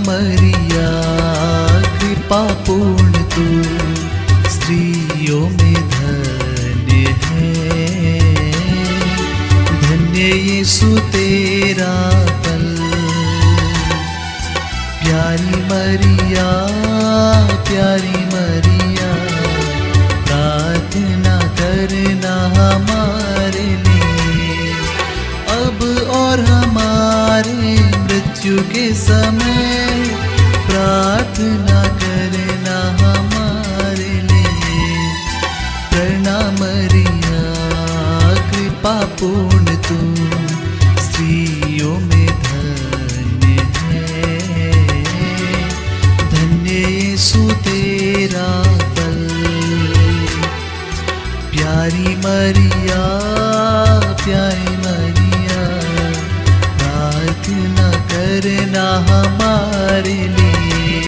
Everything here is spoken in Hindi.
मरिया कृपा पूर्ण तू स्त्रियों में धन्य है, धन्य यीशु तेरा फल। प्यारी मरिया प्रार्थना करना हमारे लिए अब और हमारे मृत्यु के समय, प्रार्थना करना हमारे लिए। प्रणाम मरिया कृपा पूर्ण तू स्त्रियों में धन्य है, धन्य यीशु तेरा फल। प्यारी मरिया प्रार्थना करना हमारे